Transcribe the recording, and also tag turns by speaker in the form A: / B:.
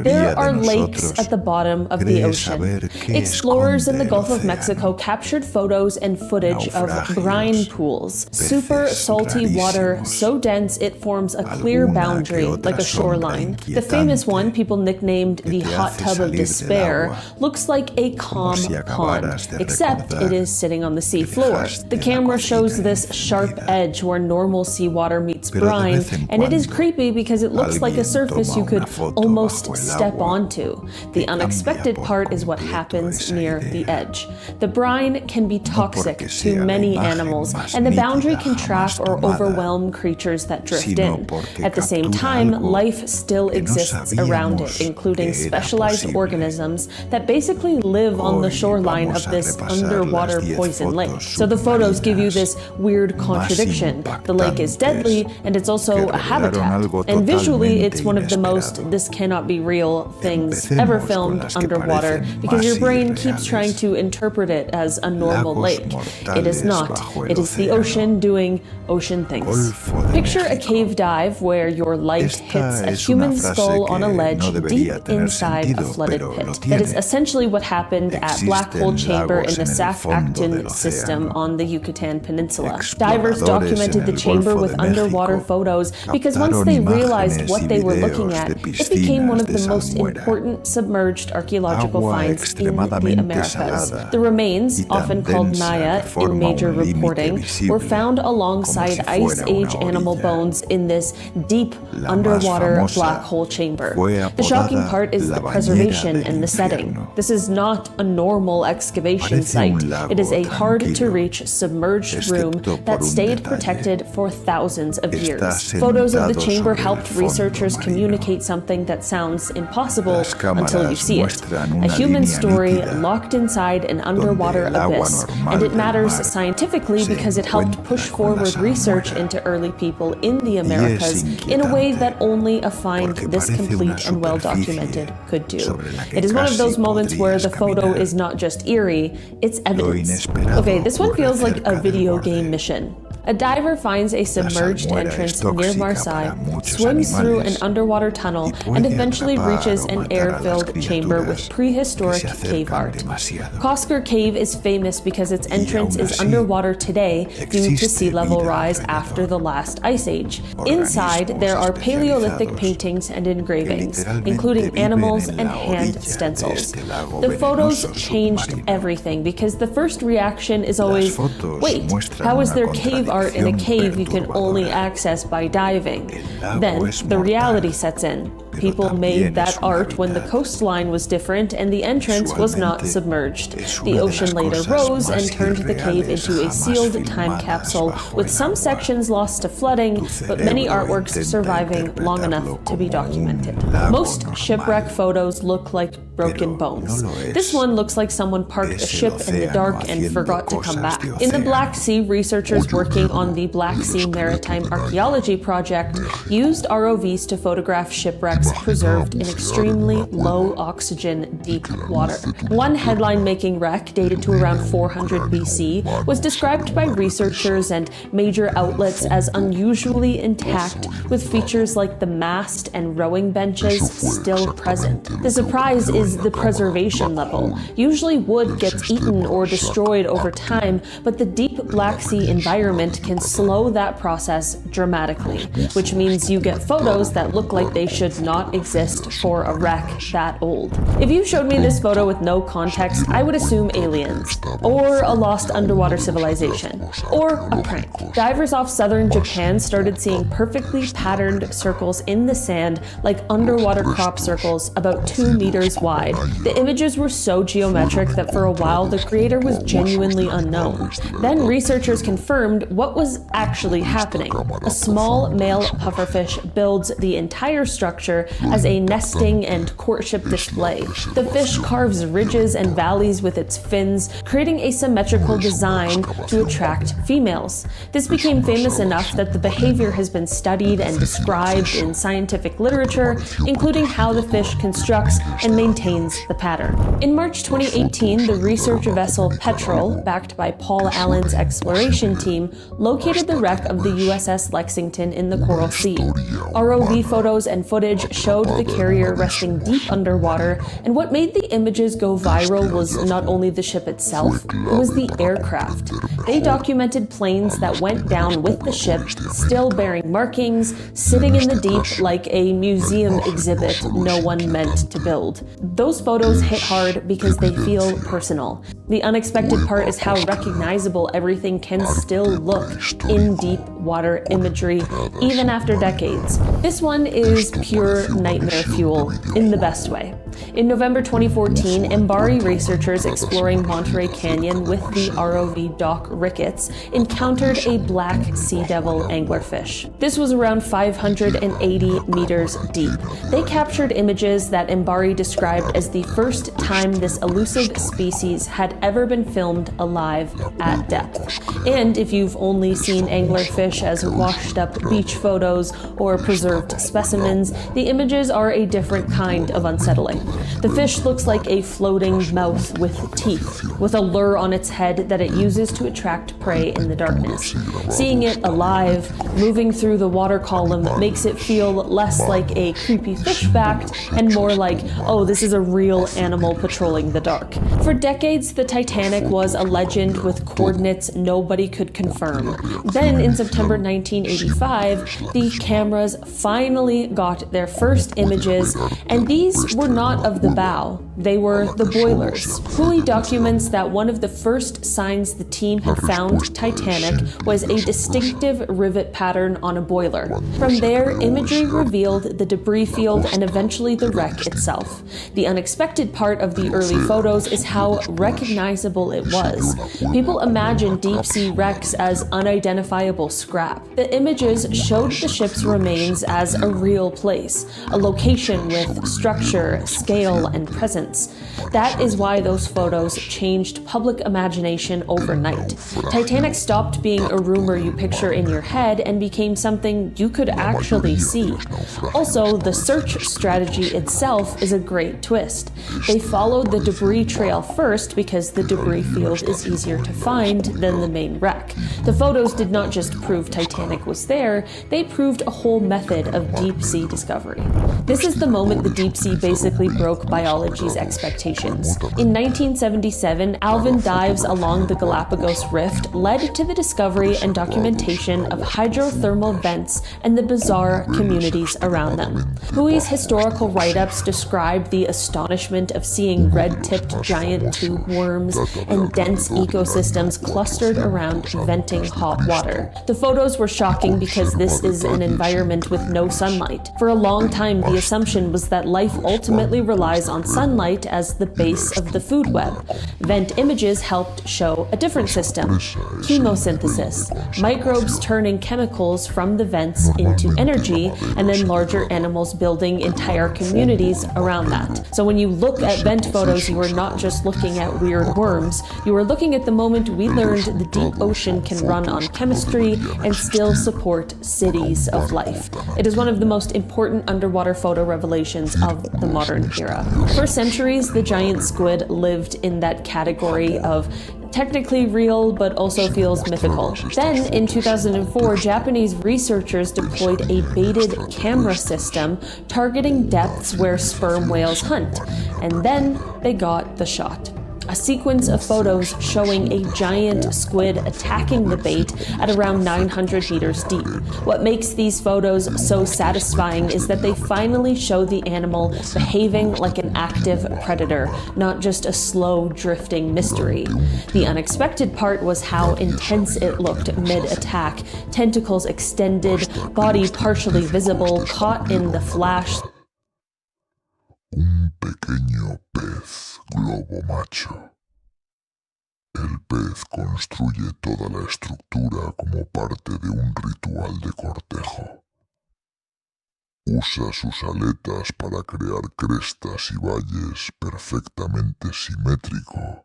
A: There are lakes at the bottom of the ocean. Explorers in the Gulf of Mexico captured photos and footage of brine pools. Super salty water, so dense it forms a clear boundary, like a shoreline. The famous one, people nicknamed the hot tub of despair, looks like a calm pond, except it is sitting on the sea floor. The camera shows this sharp edge where normal seawater meets brine, and it is creepy because it looks like a surface you could almost step onto. The unexpected part is what happens near the edge. The brine can be toxic to many animals, and the boundary can trap or overwhelm creatures that drift in. At the same time, life still exists around it, including specialized organisms that basically live on the shoreline of this underwater poison lake. So the photos give you this weird contradiction. The lake is deadly, and it's also a habitat. And visually, it's one of the most "this cannot be real" things ever filmed underwater, because your brain keeps trying to interpret it as a normal lake. It is not. It is the ocean doing ocean things. Picture a cave dive where your light hits a human skull on a ledge deep inside a flooded pit. That is essentially what happened at Black Hole Chamber in the Sac-Acton system on the Yucatan Peninsula. Divers documented the chamber with underwater photos because once they realized what they were looking at, it became one of the most important submerged archaeological finds in the Americas. The remains, often called Maya in major reporting, were found alongside Ice Age animal bones in this deep underwater black hole chamber. The shocking part is the preservation and the setting. This is not a normal excavation site. It is a hard-to-reach submerged room that stayed protected for thousands of years. Photos of the chamber helped researchers communicate something that sounds impossible until you see it. A human story locked inside an underwater abyss, and it matters scientifically because it helped push forward research into early people in the Americas in a way that only a find this complete and well-documented could do. It is one of those moments where the photo is not just eerie, it's evidence. Okay, this one feels like a video game mission. A diver finds a submerged entrance near Marseille, swims through an underwater tunnel, and eventually reaches an air-filled chamber with prehistoric cave art. Kosker Cave is famous because its entrance is underwater today due to sea level rise after the last ice age. Inside, there are Paleolithic paintings and engravings, including animals and hand stencils. The photos changed everything because the first reaction is always, wait, how is there cave art in a cave you can only access by diving? Then the reality sets in. People made that art when the coastline was different and the entrance was not submerged. The ocean later rose and turned the cave into a sealed time capsule, with some sections lost to flooding, but many artworks surviving long enough to be documented. Most shipwreck photos look like broken bones. This one looks like someone parked a ship in the dark and forgot to come back. In the Black Sea, researchers working on the Black Sea Maritime Archaeology Project used ROVs to photograph shipwrecks preserved in extremely low oxygen deep water. One headline-making wreck, dated to around 400 BC, was described by researchers and major outlets as unusually intact, with features like the mast and rowing benches still present. The surprise is the preservation level. Usually wood gets eaten or destroyed over time, but the deep Black Sea environment can slow that process dramatically, which means you get photos that look like they should not exist for a wreck that old. If you showed me this photo with no context, I would assume aliens, or a lost underwater civilization, or a prank. Divers off southern Japan started seeing perfectly patterned circles in the sand, like underwater crop circles about 2 meters wide. The images were so geometric that for a while the creator was genuinely unknown. Then researchers confirmed what was actually happening. A small male pufferfish builds the entire structure as a nesting and courtship display. The fish carves ridges and valleys with its fins, creating a symmetrical design to attract females. This became famous enough that the behavior has been studied and described in scientific literature, including how the fish constructs and maintains the pattern. In March 2018, the research vessel Petrel, backed by Paul Allen's exploration team, located the wreck of the USS Lexington in the Coral Sea. ROV photos and footage showed the carrier resting deep underwater, and what made the images go viral was not only the ship itself, it was the aircraft. They documented planes that went down with the ship, still bearing markings, sitting in the deep like a museum exhibit no one meant to build. Those photos hit hard because they feel personal. The unexpected part is how recognizable everything can still look in deep water imagery, even after decades. This one is pure nightmare fuel, in the best way. In November 2014, MBARI researchers exploring Monterey Canyon with the ROV Doc Ricketts encountered a black sea devil anglerfish. This was around 580 meters deep. They captured images that MBARI described as the first time this elusive species had ever been filmed alive at depth. And if you've only seen anglerfish as washed-up beach photos or preserved specimens, the images are a different kind of unsettling. The fish looks like a floating mouth with teeth, with a lure on its head that it uses to attract prey in the darkness. Seeing it alive, moving through the water column, makes it feel less like a creepy fish fact and more like, oh, this is a real animal patrolling the dark. For decades, the Titanic was a legend with coordinates nobody could confirm. Then, in September 1985, the cameras finally got their first images, and these were not of the bow, they were the boilers. Hui documents that one of the first signs the team had found Titanic was a distinctive rivet pattern on a boiler. From there, imagery revealed the debris field and eventually the wreck itself. The unexpected part of the early photos is how recognizable it was. People imagine deep-sea wrecks as unidentifiable scrap. The images showed the ship's remains as a real place, a location with structure, scale, and presence. That is why those photos changed public imagination overnight. Titanic stopped being a rumor you picture in your head and became something you could actually see. Also, the search strategy itself is a great twist. They followed the debris trail first because the debris field is easier to find than the main wreck. The photos did not just prove Titanic was there, they proved a whole method of deep-sea discovery. This is the moment the deep sea basically broke biology's expectations. In 1977, Alvin dives along the Galapagos Rift led to the discovery and documentation of hydrothermal vents and the bizarre communities around them. Hui's historical write-ups describe the astonishment of seeing red-tipped giant tube worms and dense ecosystems clustered around venting hot water. The photos were shocking because this is an environment with no sunlight. For a long time, the assumption was that life ultimately relies on sunlight as the base of the food web. Vent images helped show a different system: chemosynthesis, microbes turning chemicals from the vents into energy, and then larger animals building entire communities around that. So when you look at vent photos, you are not just looking at weird worms, you are looking at the moment we learned the deep ocean can run on chemistry and still support cities of life. It is one of the most important underwater photo revelations of the modern era. For centuries, the giant squid lived in that category of technically real, but also feels mythical. Then, in 2004, Japanese researchers deployed a baited camera system targeting depths where sperm whales hunt, and then they got the shot. A sequence of photos showing a giant squid attacking the bait at around 900 meters deep. What makes these photos so satisfying is that they finally show the animal behaving like an active predator, not just a slow, drifting mystery. The unexpected part was how intense it looked mid-attack, tentacles extended, body partially visible, caught in the flash.
B: Un pequeño pez globo macho. El pez construye toda la estructura como parte de un ritual de cortejo. Usa sus aletas para crear crestas y valles perfectamente simétricos,